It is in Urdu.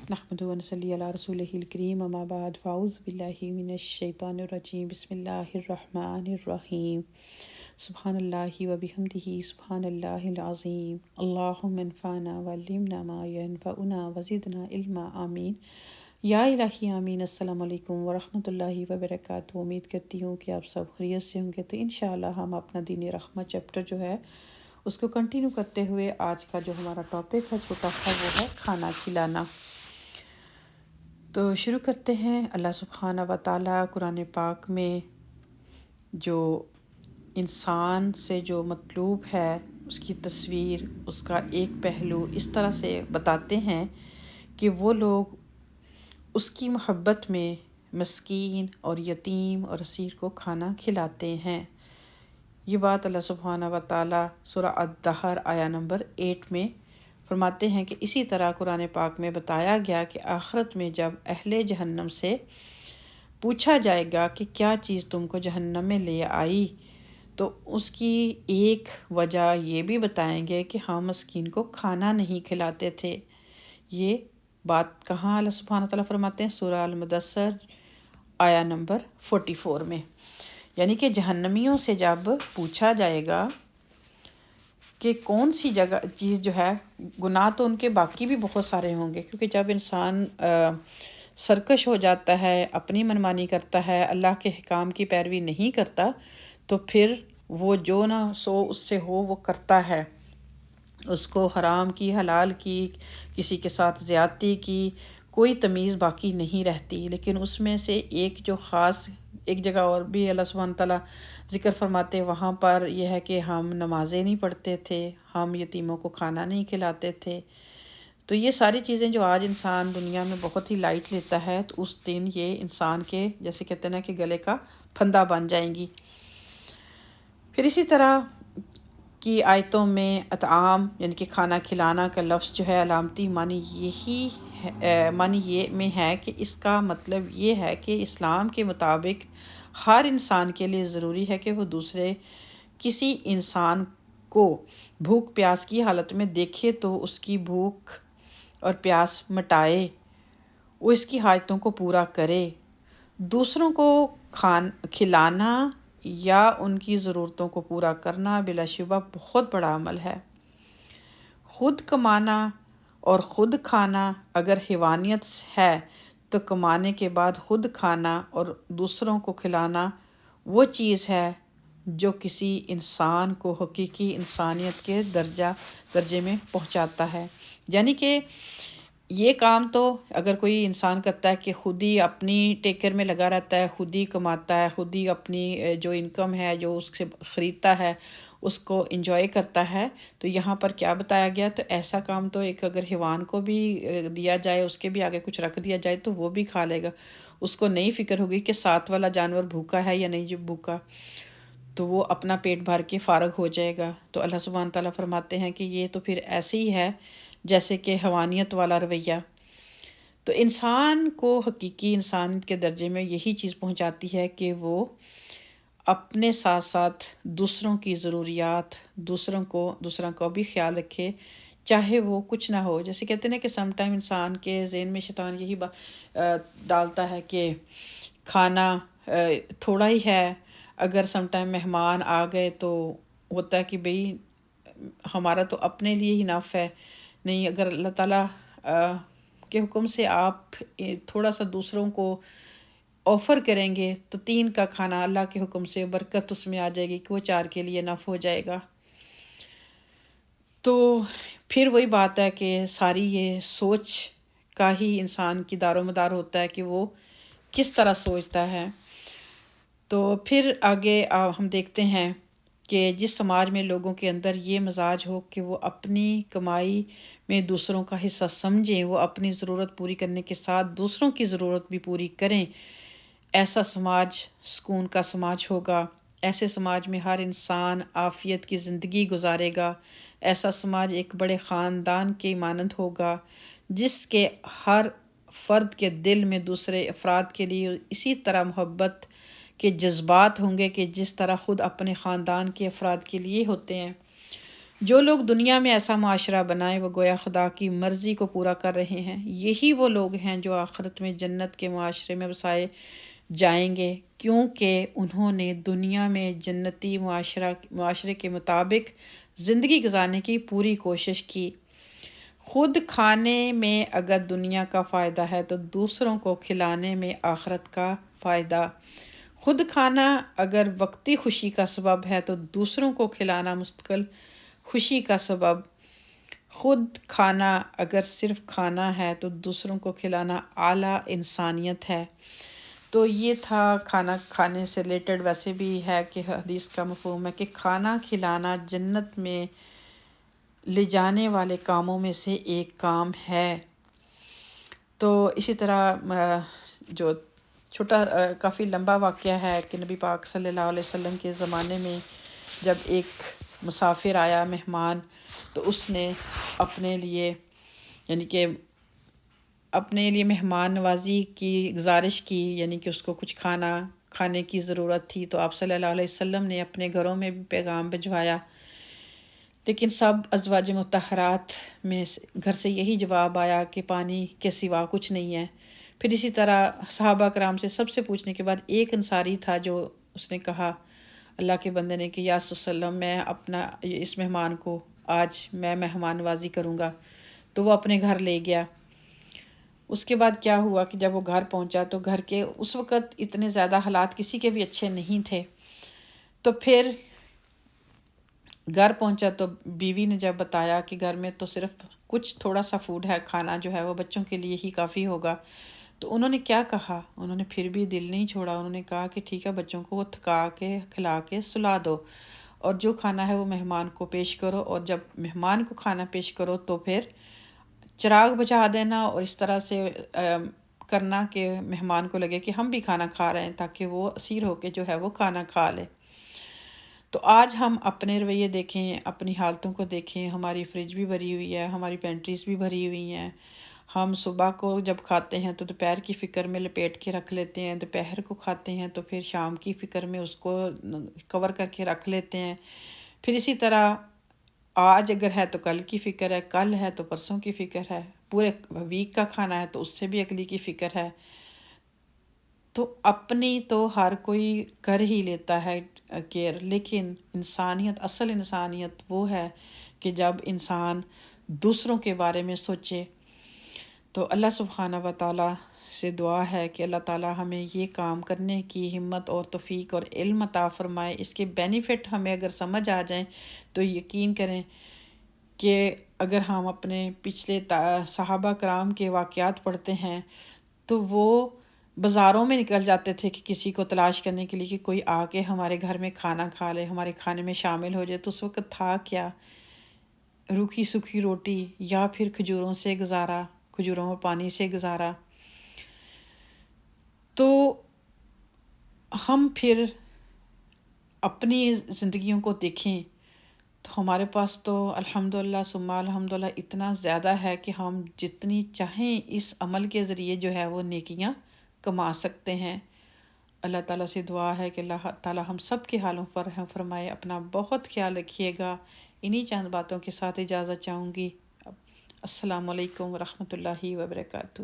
نحمده ونصلي على رسوله الكريم اما بعد فاعوذ بالله من الشیطان الرجیم بسم اللہ الرحمن الرحیم سبحان اللہ وبحمدہ سبحان اللہ العظیم اللہم انفعنا وعلمنا ما ينفعنا وزدنا علما آمین یا الہی آمین۔ السلام علیکم ورحمۃ اللہ وبرکاتہ۔ امید کرتی ہوں کہ آپ سب خیریت سے ہوں گے۔ تو انشاءاللہ ہم اپنا دین رحمت چیپٹر جو ہے اس کو کنٹینیو کرتے ہوئے آج کا جو ہمارا ٹاپک ہے چھوٹا سا وہ ہے کھانا کھلانا۔ تو شروع کرتے ہیں۔ اللہ سبحانہ و تعالیٰ قرآن پاک میں جو انسان سے جو مطلوب ہے اس کی تصویر، اس کا ایک پہلو اس طرح سے بتاتے ہیں کہ وہ لوگ اس کی محبت میں مسکین اور یتیم اور اسیر کو کھانا کھلاتے ہیں۔ یہ بات اللہ سبحانہ و تعالیٰ سورہ الدہر آیا نمبر 8 میں فرماتے ہیں کہ اسی طرح قرآن پاک میں بتایا گیا کہ آخرت میں جب اہل جہنم سے پوچھا جائے گا کہ کیا چیز تم کو جہنم میں لے آئی، تو اس کی ایک وجہ یہ بھی بتائیں گے کہ ہم مسکین کو کھانا نہیں کھلاتے تھے۔ یہ بات کہاں اللہ سبحانہ تعالیٰ فرماتے ہیں؟ سورہ المدثر آیا نمبر 44 میں۔ یعنی کہ جہنمیوں سے جب پوچھا جائے گا کہ کون سی جگہ چیز جو ہے، گناہ تو ان کے باقی بھی بہت سارے ہوں گے، کیونکہ جب انسان سرکش ہو جاتا ہے، اپنی منمانی کرتا ہے، اللہ کے حکام کی پیروی نہیں کرتا، تو پھر وہ جو نہ سو اس سے ہو وہ کرتا ہے۔ اس کو حرام کی، حلال کی، کسی کے ساتھ زیادتی کی کوئی تمیز باقی نہیں رہتی۔ لیکن اس میں سے ایک جو خاص ایک جگہ اور بھی اللہ سبحانہ تعالیٰ ذکر فرماتے، وہاں پر یہ ہے کہ ہم نمازیں نہیں پڑھتے تھے، ہم یتیموں کو کھانا نہیں کھلاتے تھے۔ تو یہ ساری چیزیں جو آج انسان دنیا میں بہت ہی لائٹ لیتا ہے، تو اس دن یہ انسان کے جیسے کہتے ہیں نا کہ گلے کا پھندا بن جائیں گی۔ پھر اسی طرح کی آیتوں میں اطعام یعنی کہ کھانا کھلانا کا لفظ جو ہے علامتی معنی یہ میں ہے کہ اس کا مطلب یہ ہے کہ اسلام کے مطابق ہر انسان کے لیے ضروری ہے کہ وہ دوسرے کسی انسان کو بھوک پیاس کی حالت میں دیکھے تو اس کی بھوک اور پیاس مٹائے، وہ اس کی حاجتوں کو پورا کرے۔ دوسروں کو کھلانا یا ان کی ضرورتوں کو پورا کرنا بلا شبہ بہت بڑا عمل ہے۔ خود کمانا اور خود کھانا اگر حیوانیت ہے، تو کمانے کے بعد خود کھانا اور دوسروں کو کھلانا وہ چیز ہے جو کسی انسان کو حقیقی انسانیت کے درجے میں پہنچاتا ہے۔ یعنی کہ یہ کام تو اگر کوئی انسان کرتا ہے کہ خود ہی اپنی ٹیکر میں لگا رہتا ہے، خود ہی کماتا ہے، خود ہی اپنی جو انکم ہے جو اس سے خریدتا ہے اس کو انجوائے کرتا ہے، تو یہاں پر کیا بتایا گیا؟ تو ایسا کام تو ایک اگر حیوان کو بھی دیا جائے، اس کے بھی آگے کچھ رکھ دیا جائے تو وہ بھی کھا لے گا۔ اس کو نہیں فکر ہوگی کہ ساتھ والا جانور بھوکا ہے یا نہیں جو بھوکا، تو وہ اپنا پیٹ بھر کے فارغ ہو جائے گا۔ تو اللہ سبحانہ تعالیٰ فرماتے ہیں کہ یہ تو پھر ایسے ہی ہے جیسے کہ حیوانیت والا رویہ۔ تو انسان کو حقیقی انسانیت کے درجے میں یہی چیز پہنچاتی ہے کہ وہ اپنے ساتھ ساتھ دوسروں کی ضروریات، دوسروں کو بھی خیال رکھے، چاہے وہ کچھ نہ ہو۔ جیسے کہتے ہیں کہ سم ٹائم انسان کے ذہن میں شیطان یہی ڈالتا ہے کہ کھانا تھوڑا ہی ہے، اگر سم ٹائم مہمان آ گئے تو ہوتا ہے کہ بھئی ہمارا تو اپنے لیے ہی نفع ہے، نہیں اگر اللہ تعالیٰ کے حکم سے آپ تھوڑا سا دوسروں کو آفر کریں گے تو 3 کا کھانا اللہ کے حکم سے برکت اس میں آ جائے گی کہ وہ 4 کے لیے نفع ہو جائے گا۔ تو پھر وہی بات ہے کہ ساری یہ سوچ کا ہی انسان کی دار و مدار ہوتا ہے کہ وہ کس طرح سوچتا ہے۔ تو پھر آگے ہم دیکھتے ہیں کہ جس سماج میں لوگوں کے اندر یہ مزاج ہو کہ وہ اپنی کمائی میں دوسروں کا حصہ سمجھیں، وہ اپنی ضرورت پوری کرنے کے ساتھ دوسروں کی ضرورت بھی پوری کریں، ایسا سماج سکون کا سماج ہوگا۔ ایسے سماج میں ہر انسان عافیت کی زندگی گزارے گا۔ ایسا سماج ایک بڑے خاندان کے مانند ہوگا جس کے ہر فرد کے دل میں دوسرے افراد کے لیے اسی طرح محبت کے جذبات ہوں گے کہ جس طرح خود اپنے خاندان کے افراد کے لیے ہوتے ہیں۔ جو لوگ دنیا میں ایسا معاشرہ بنائیں وہ گویا خدا کی مرضی کو پورا کر رہے ہیں، یہی وہ لوگ ہیں جو آخرت میں جنت کے معاشرے میں بسائے جائیں گے، کیونکہ انہوں نے دنیا میں جنتی معاشرے کے مطابق زندگی گزارنے کی پوری کوشش کی۔ خود کھانے میں اگر دنیا کا فائدہ ہے تو دوسروں کو کھلانے میں آخرت کا فائدہ۔ خود کھانا اگر وقتی خوشی کا سبب ہے تو دوسروں کو کھلانا مستقل خوشی کا سبب۔ خود کھانا اگر صرف کھانا ہے تو دوسروں کو کھلانا اعلیٰ انسانیت ہے۔ تو یہ تھا کھانا کھانے سے ریلیٹڈ۔ ویسے بھی ہے کہ حدیث کا مفہوم ہے کہ کھانا کھلانا جنت میں لے جانے والے کاموں میں سے ایک کام ہے۔ تو اسی طرح جو چھوٹا کافی لمبا واقعہ ہے کہ نبی پاک صلی اللہ علیہ وسلم کے زمانے میں جب ایک مسافر آیا مہمان، تو اس نے اپنے لیے یعنی کہ اپنے لیے مہمان نوازی کی گزارش کی، یعنی کہ اس کو کچھ کھانے کی ضرورت تھی، تو آپ صلی اللہ علیہ وسلم نے اپنے گھروں میں بھی پیغام بھجوایا، لیکن سب ازواج مطہرات میں گھر سے یہی جواب آیا کہ پانی کے سوا کچھ نہیں ہے۔ پھر اسی طرح صحابہ کرام سے سب سے پوچھنے کے بعد ایک انصاری تھا جو اس نے کہا اللہ کے بندے نے کہ یا رسول اللہ میں اپنا اس مہمان کو آج میں مہمان نوازی کروں گا، تو وہ اپنے گھر لے گیا۔ اس کے بعد کیا ہوا کہ جب وہ گھر پہنچا تو گھر کے اس وقت اتنے زیادہ حالات کسی کے بھی اچھے نہیں تھے، تو پھر گھر پہنچا تو بیوی نے جب بتایا کہ گھر میں تو صرف کچھ تھوڑا سا فوڈ ہے، کھانا جو ہے وہ بچوں کے لیے ہی کافی ہوگا، تو انہوں نے کیا کہا، انہوں نے پھر بھی دل نہیں چھوڑا، انہوں نے کہا کہ ٹھیک ہے بچوں کو وہ تھکا کے کھلا کے سلا دو، اور جو کھانا ہے وہ مہمان کو پیش کرو، اور جب مہمان کو کھانا پیش کرو تو پھر چراغ بجھا دینا اور اس طرح سے کرنا کہ مہمان کو لگے کہ ہم بھی کھانا کھا رہے ہیں، تاکہ وہ اسیر ہو کے جو ہے وہ کھانا کھا لے۔ تو آج ہم اپنے رویے دیکھیں، اپنی حالتوں کو دیکھیں، ہماری فریج بھی بھری ہوئی ہے، ہماری پینٹریز بھی بھری ہوئی ہیں، ہم صبح کو جب کھاتے ہیں تو دوپہر کی فکر میں لپیٹ کے رکھ لیتے ہیں، دوپہر کو کھاتے ہیں تو پھر شام کی فکر میں اس کو کور کر کے رکھ لیتے ہیں، پھر اسی طرح آج اگر ہے تو کل کی فکر ہے، کل ہے تو پرسوں کی فکر ہے، پورے ویک کا کھانا ہے تو اس سے بھی اگلی کی فکر ہے۔ تو اپنی تو ہر کوئی کر ہی لیتا ہے کیئر، لیکن انسانیت، اصل انسانیت وہ ہے کہ جب انسان دوسروں کے بارے میں سوچے۔ تو اللہ سبحانہ و تعالیٰ سے دعا ہے کہ اللہ تعالیٰ ہمیں یہ کام کرنے کی ہمت اور توفیق اور علم عطا فرمائے۔ اس کے بینیفٹ ہمیں اگر سمجھ آ جائیں تو یقین کریں کہ اگر ہم اپنے پچھلے صحابہ کرام کے واقعات پڑھتے ہیں تو وہ بازاروں میں نکل جاتے تھے کہ کسی کو تلاش کرنے کے لیے کہ کوئی آ کے ہمارے گھر میں کھانا کھا لے، ہمارے کھانے میں شامل ہو جائے، تو اس وقت تھا کیا، روکھی سوکھی روٹی یا پھر کھجوروں سے گزارا، کھجوروں میں پانی سے گزارا۔ تو ہم پھر اپنی زندگیوں کو دیکھیں تو ہمارے پاس تو الحمدللہ ثم الحمدللہ اتنا زیادہ ہے کہ ہم جتنی چاہیں اس عمل کے ذریعے جو ہے وہ نیکیاں کما سکتے ہیں۔ اللہ تعالیٰ سے دعا ہے کہ اللہ تعالیٰ ہم سب کے حالوں پر رحم فرمائے۔ اپنا بہت خیال رکھیے گا۔ انہی چند باتوں کے ساتھ اجازت چاہوں گی۔ السلام علیکم ورحمۃ اللہ وبرکاتہ۔